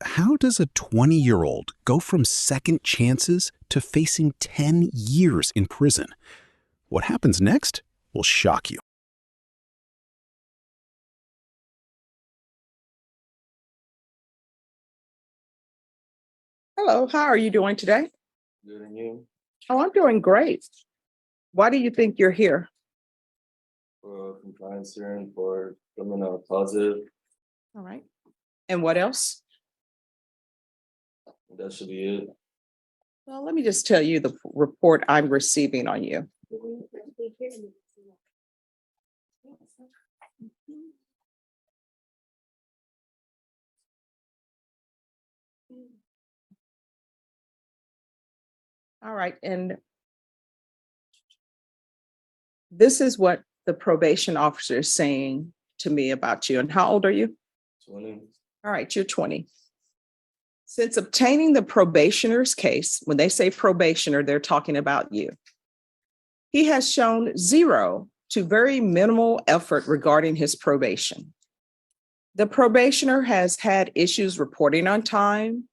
How does a 20-year-old go from second chances to facing 10 years in prison? What happens next will shock you. Hello, how are you doing today? Good, and you? Oh, I'm doing great. Why do you think you're here? For compliance hearing for coming out positive. All right. And what else? That should be it. Well, let me just tell you the report I'm receiving on you. All right. And this is what the probation officer is saying to me about you. And how old are you? 20. All right, you're 20. Since obtaining the probationer's case, when they say probationer, they're talking about you. He has shown zero to very minimal effort regarding his probation. The probationer has had issues reporting on time,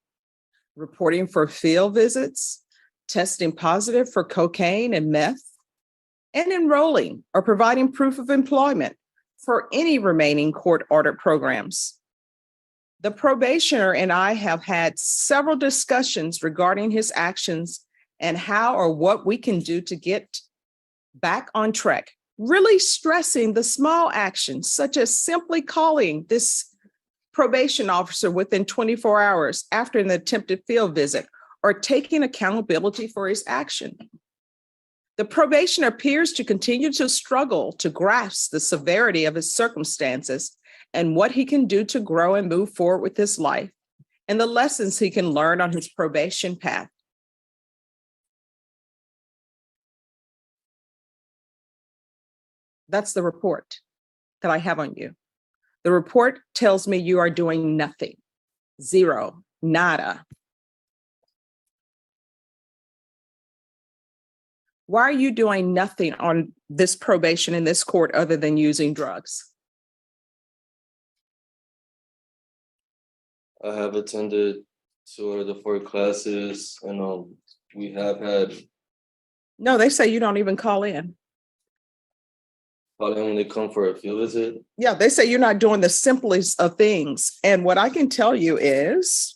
reporting for field visits, testing positive for cocaine and meth, and enrolling or providing proof of employment for any remaining court-ordered programs. The probationer and I have had several discussions regarding his actions and how or what we can do to get back on track, really stressing the small actions, such as simply calling this probation officer within 24 hours after an attempted field visit or taking accountability for his action. The probationer appears to continue to struggle to grasp the severity of his circumstances and what he can do to grow and move forward with his life and the lessons he can learn on his probation path. That's the report that I have on you. The report tells me you are doing nothing, zero, nada. Why are you doing nothing on this probation in this court other than using drugs? I have attended 2 out of the 4 classes, and we have had No, they say you don't even call in. probably when they come for a field visit. Yeah, they say you're not doing the simplest of things. And what I can tell you is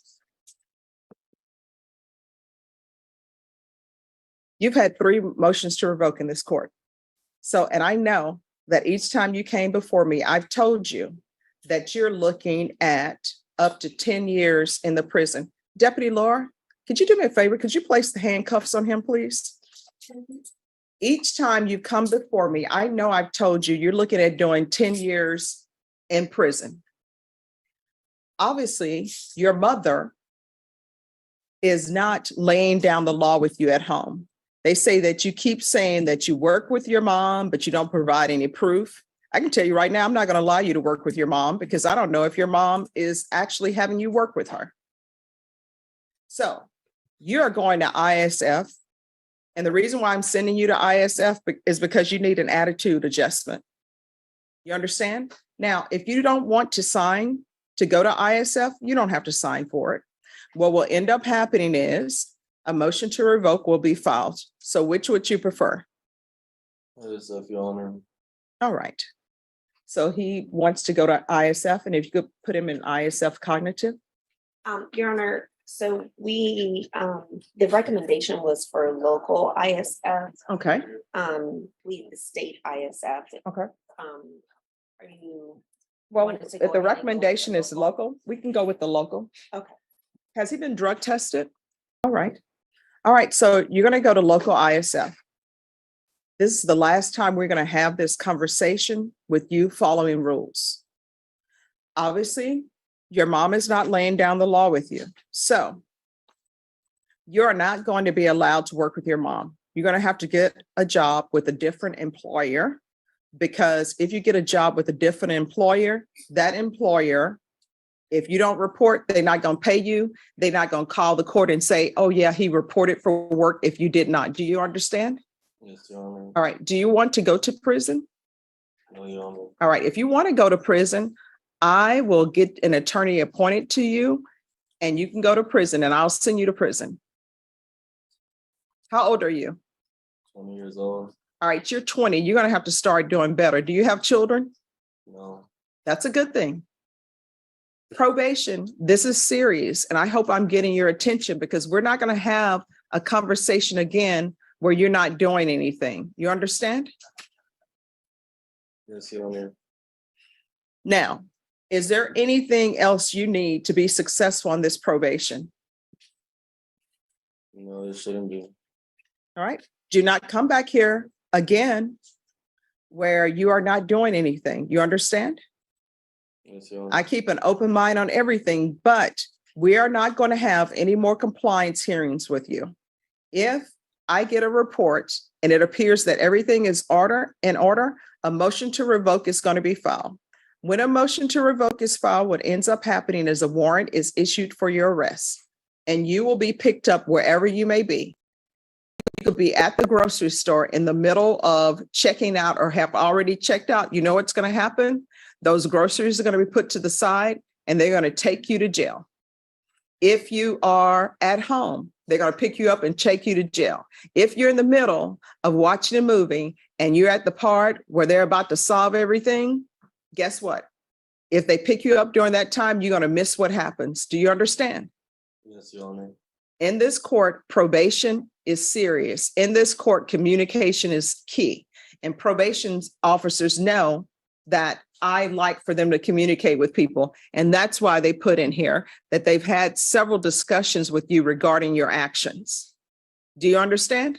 you've had 3 motions to revoke in this court. So, and I know that each time you came before me, I've told you that you're looking at up to 10 years in the prison. Deputy Laura, could you do me a favor? Could you place the handcuffs on him, please? Each time you come before me, I know I've told you you're looking at doing 10 years in prison. Obviously, your mother is not laying down the law with you at home. They say that you keep saying that you work with your mom, but you don't provide any proof. I can tell you right now, I'm not going to allow you to work with your mom because I don't know if your mom is actually having you work with her. So you're going to ISF. And the reason why I'm sending you to ISF is because you need an attitude adjustment. You understand? Now, if you don't want to sign to go to ISF, you don't have to sign for it. What will end up happening is a motion to revoke will be filed. So which would you prefer? ISF, Your Honor. All right. So he wants to go to ISF, and if you could put him in ISF cognitive. Your Honor, so we, the recommendation was for local ISF. Okay. The state ISF. Okay. Are you? Well, wanted to if go the ahead and go recommendation with is local, we can go with the local. Okay. Has he been drug tested? All right. All right. So you're going to go to local ISF. This is the last time we're going to have this conversation with you following rules. Obviously, your mom is not laying down the law with you. So you're not going to be allowed to work with your mom. You're going to have to get a job with a different employer, because if you get a job with a different employer, that employer, if you don't report, they're not going to pay you. They're not going to call the court and say, oh yeah, he reported for work if you did not. Do you understand? Yes, Your Honor. All right. Do you want to go to prison? No, Your Honor. All right. If you want to go to prison, I will get an attorney appointed to you and you can go to prison and I'll send you to prison. How old are you? 20 years old. All right, you're 20. You're going to have to start doing better. Do you have children? No. That's a good thing. Probation, this is serious. And I hope I'm getting your attention because we're not going to have a conversation again where you're not doing anything. You understand? Yes, Your Honor. Now, is there anything else you need to be successful on this probation? No, it shouldn't be. All right. Do not come back here again where you are not doing anything. You understand? Yes, Your Honor. I keep an open mind on everything, but we are not going to have any more compliance hearings with you. If I get a report and it appears that everything is in order, a motion to revoke is going to be filed. When a motion to revoke is filed, what ends up happening is a warrant is issued for your arrest, and you will be picked up wherever you may be. You could be at the grocery store in the middle of checking out or have already checked out. You know what's going to happen? Those groceries are going to be put to the side and they're going to take you to jail. If you are at home, they're going to pick you up and take you to jail. If you're in the middle of watching a movie and you're at the part where they're about to solve everything, guess what? If they pick you up during that time, you're going to miss what happens. Do you understand? Yes, Your Honor. In this court, probation is serious. In this court, communication is key. And probation officers know that I like for them to communicate with people. And that's why they put in here that they've had several discussions with you regarding your actions. Do you understand?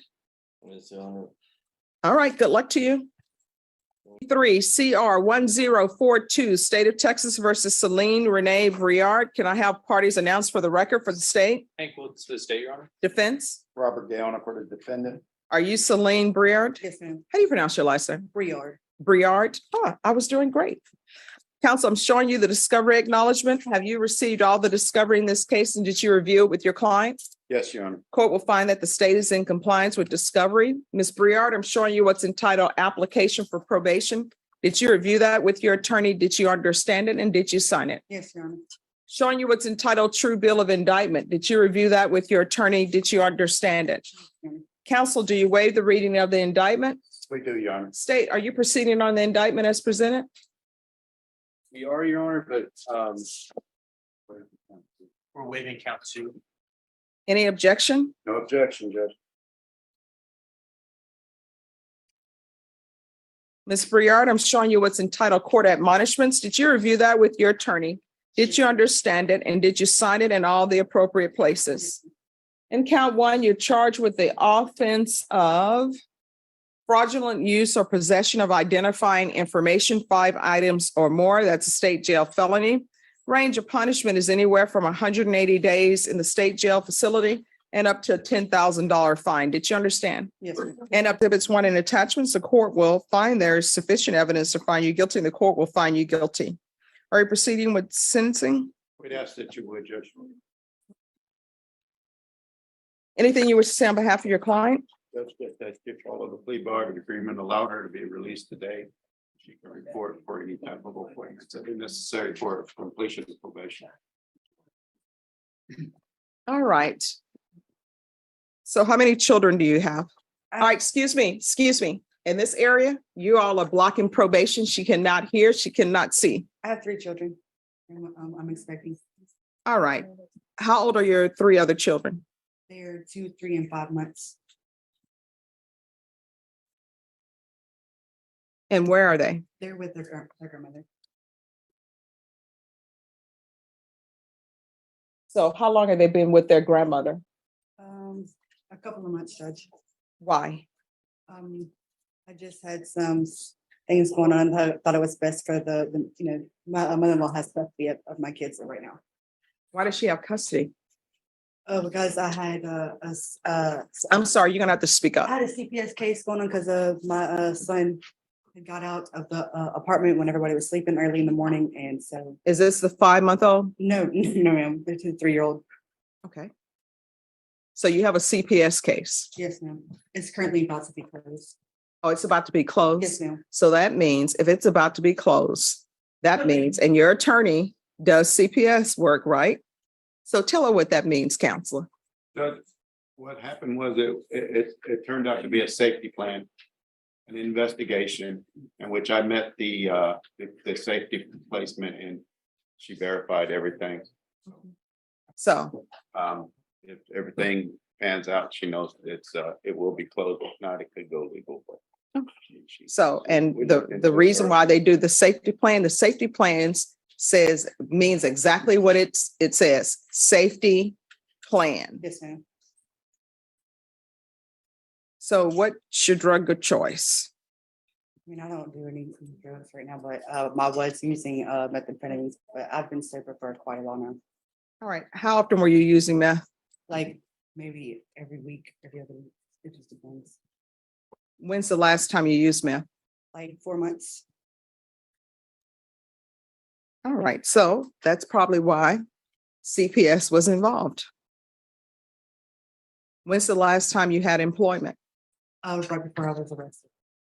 Yes, Your Honor. All right, good luck to you. 3 CR 1042, State of Texas versus Celine Renee Briard. Can I have parties announced for the record for the state? Hank Wilkes for the state, Your Honor. Defense? Robert Gale, for the defendant. Are you Celine Briard? Yes, ma'am. How do you pronounce your last name? Briard. Briard? Oh, I was doing great. Counsel, I'm showing you the discovery acknowledgement. Have you received all the discovery in this case and did you review it with your client? Yes, Your Honor. Court will find that the state is in compliance with discovery. Ms. Briard, I'm showing you what's entitled application for probation. Did you review that with your attorney? Did you understand it and did you sign it? Yes, Your Honor. Showing you what's entitled true bill of indictment. Did you review that with your attorney? Did you understand it? Counsel, do you waive the reading of the indictment? We do, Your Honor. State, are you proceeding on the indictment as presented? We are, Your Honor, but We're waiving count 2. Any objection? no objection, Judge. Ms. Briard, I'm showing you what's entitled court admonishments. Did you review that with your attorney? Did you understand it? And did you sign it in all the appropriate places? In count 1, you're charged with the offense of fraudulent use or possession of identifying information, 5 items or more. That's a state jail felony. Range of punishment is anywhere from 180 days in the state jail facility and up to a $10,000 fine. Did you understand? Yes, ma'am. And exhibits 1 and attachments, the court will find there is sufficient evidence to find you guilty, and the court will find you guilty. Are you proceeding with sentencing? We'd ask that you would, Judge. Anything you wish to say on behalf of your client? Judge, that all of the plea bargain agreement allowed her to be released today. She can report for any type of appointments that are necessary for completion of probation. All right. So how many children do you have? All right, excuse me. In this area, you all are blocking probation. She cannot hear, she cannot see. I have 3 children. I'm expecting. All right. How old are your 3 other children? They're 2, 3, and 5 months. And where are they? They're with their grandmother. So how long have they been with their grandmother? A couple of months, Judge. Why? I just had some things going on. I thought it was best for my mother-in-law has custody of my kids right now. Why does she have custody? Oh, because I had I'm sorry, you're gonna have to speak up. I had a CPS case going on because my son had got out of the apartment when everybody was sleeping early in the morning, and so Is this the 5-month-old? no, ma'am. They're 2, 3-year-old. Okay. So you have a CPS case. Yes, ma'am. It's currently about to be closed. Oh, it's about to be closed? Yes, ma'am. So that means if it's about to be closed, that means, and your attorney does CPS work, right? So tell her what that means, counselor. So what happened was it turned out to be a safety plan, an investigation in which I met the safety placement and she verified everything. So, If everything pans out, she knows it will be closed. If not, it could go legal. But and we looked into the it reason why first. they do the safety plans means exactly what it says, safety plan. Yes, ma'am. So what's your drug of choice? I mean, I don't do any drugs right now, but I was using methamphetamines, but I've been sober for quite a while now. All right. How often were you using meth? Like maybe every week, every other week. It just depends. When's the last time you used meth? Like 4 months. All right. So that's probably why CPS was involved. When's the last time you had employment? I was right before I was arrested.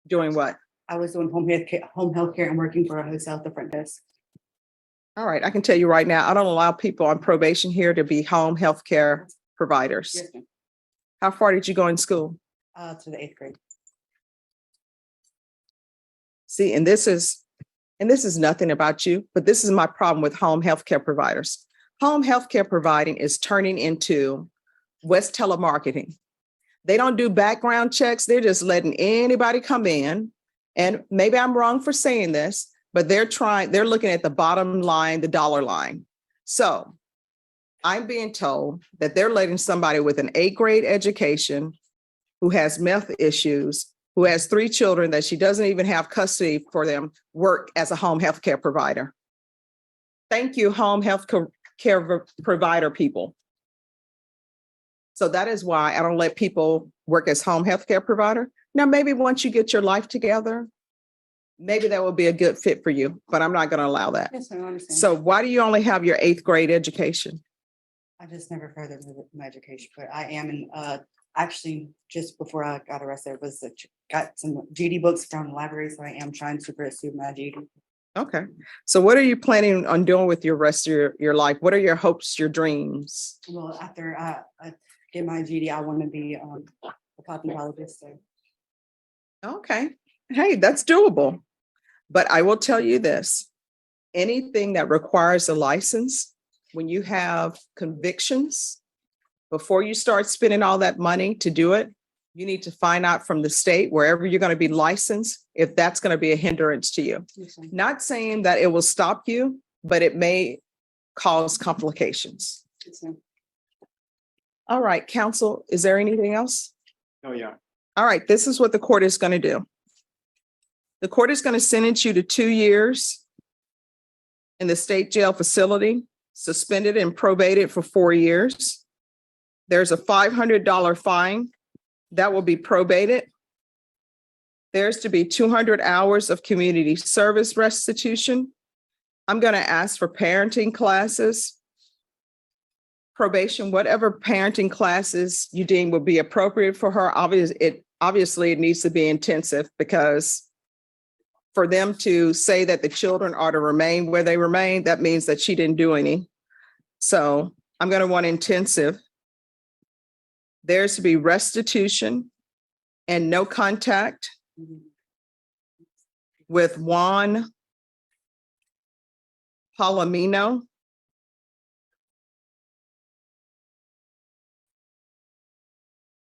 Doing what? I was doing home health care and working for a hotel at the front desk. All right. I can tell you right now, I don't allow people on probation here to be home health care providers. Yes, ma'am. How far did you go in school? To the 8th grade. See, and this is nothing about you, but this is my problem with home health care providers. Home health care providing is turning into West telemarketing. They don't do background checks. They're just letting anybody come in. And maybe I'm wrong for saying this, but they're looking at the bottom line, the dollar line. So I'm being told that they're letting somebody with an 8th grade education who has meth issues, who has 3 children that she doesn't even have custody for them, work as a home health care provider. Thank you, home health care provider people. So that is why I don't let people work as home health care provider. Now, maybe once you get your life together, maybe that will be a good fit for you, but I'm not going to allow that. Yes, ma'am, I understand. So why do you only have your 8th grade education? I just never furthered my education, but I am in, actually, just before I got arrested, got some GD books from the library, so I am trying to pursue my GD. Okay. So what are you planning on doing with your rest of your life? What are your hopes, your dreams? Well, after I get my GD, I want to be a cosmetologist. So. Okay. Hey, that's doable. But I will tell you this, anything that requires a license, when you have convictions, before you start spending all that money to do it, you need to find out from the state, wherever you're going to be licensed, if that's going to be a hindrance to you. Yes, ma'am. Not saying that it will stop you, but it may cause complications. Yes, ma'am. All right, counsel, is there anything else? Oh, yeah. All right, this is what the court is going to do. The court is going to sentence you to 2 years in the state jail facility, suspended and probated for 4 years. There's a $500 fine that will be probated. There's to be 200 hours of community service restitution. I'm going to ask for parenting classes, probation, whatever parenting classes you deem would be appropriate for her. Obviously, it needs to be intensive, because for them to say that the children are to remain where they remain, that means that she didn't do any. So I'm going to want intensive. There's to be restitution and no contact with Juan Palomino.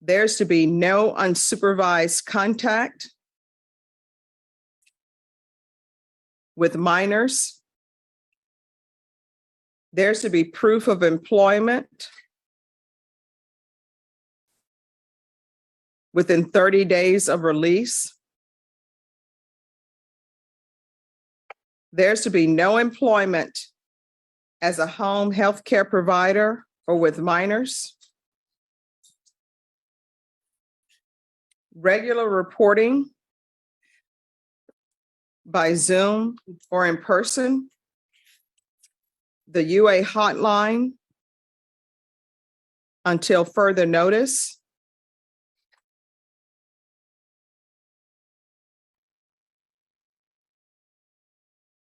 There's to be no unsupervised contact with minors. There's to be proof of employment within 30 days of release. There's to be no employment as a home health care provider or with minors. Regular reporting by Zoom or in person. The UA hotline until further notice.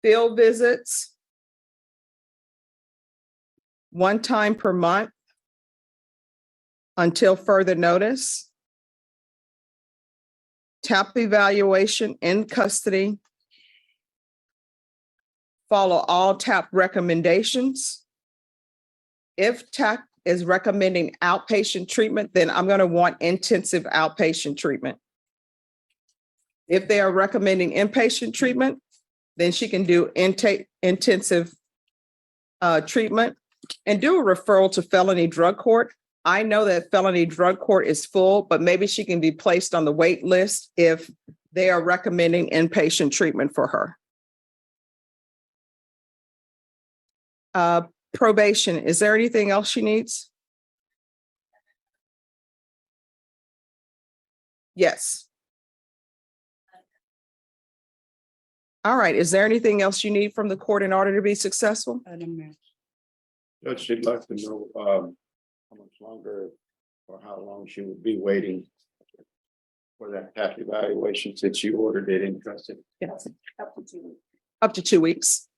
Field visits one time per month until further notice. TAP evaluation in custody. Follow all TAP recommendations. If TAP is recommending outpatient treatment, then I'm going to want intensive outpatient treatment. If they are recommending inpatient treatment, then she can do intensive treatment and do a referral to felony drug court. I know that felony drug court is full, but maybe she can be placed on the wait list if they are recommending inpatient treatment for her. Probation, is there anything else she needs? Yes. All right, is there anything else you need from the court in order to be successful? No, ma'am. Judge, she'd like to know how much longer or how long she would be waiting for that TAP evaluation since you ordered it in custody. Yes. Up to 2 weeks.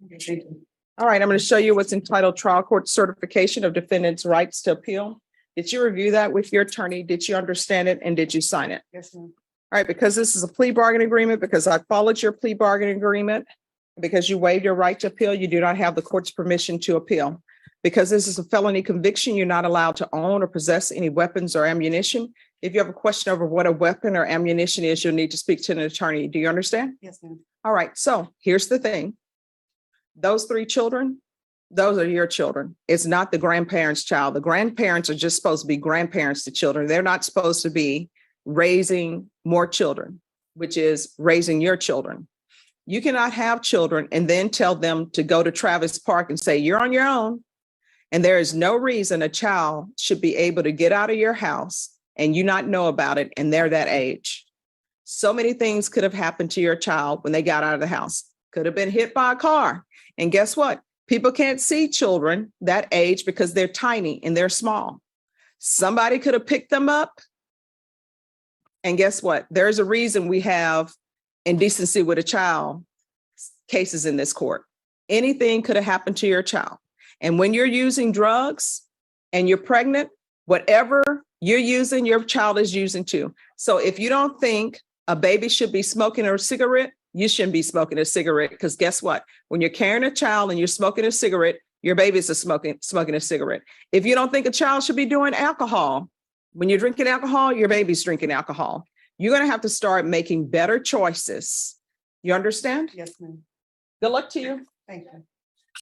Okay, thank you. All right, I'm going to show you what's entitled Trial Court Certification of Defendant's Rights to Appeal. Did you review that with your attorney? Did you understand it and did you sign it? Yes, ma'am. All right, because this is a plea bargain agreement, because I followed your plea bargain agreement, because you waived your right to appeal, you do not have the court's permission to appeal. Because this is a felony conviction, you're not allowed to own or possess any weapons or ammunition. If you have a question over what a weapon or ammunition is, you'll need to speak to an attorney. Do you understand? Yes, ma'am. All right, so here's the thing. Those 3 children, those are your children. It's not the grandparents' child. The grandparents are just supposed to be grandparents to children. They're not supposed to be raising more children, which is raising your children. You cannot have children and then tell them to go to Travis Park and say, you're on your own. And there is no reason a child should be able to get out of your house and you not know about it, and they're that age. So many things could have happened to your child when they got out of the house. Could have been hit by a car. And guess what? People can't see children that age because they're tiny and they're small. Somebody could have picked them up. And guess what? There's a reason we have indecency with a child cases in this court. Anything could have happened to your child. And when you're using drugs and you're pregnant, whatever you're using, your child is using too. So if you don't think a baby should be smoking a cigarette, you shouldn't be smoking a cigarette, because guess what? When you're carrying a child and you're smoking a cigarette, your babies are smoking a cigarette. If you don't think a child should be doing alcohol, when you're drinking alcohol, your baby's drinking alcohol. You're going to have to start making better choices. You understand? Yes, ma'am. Good luck to you. Thank you.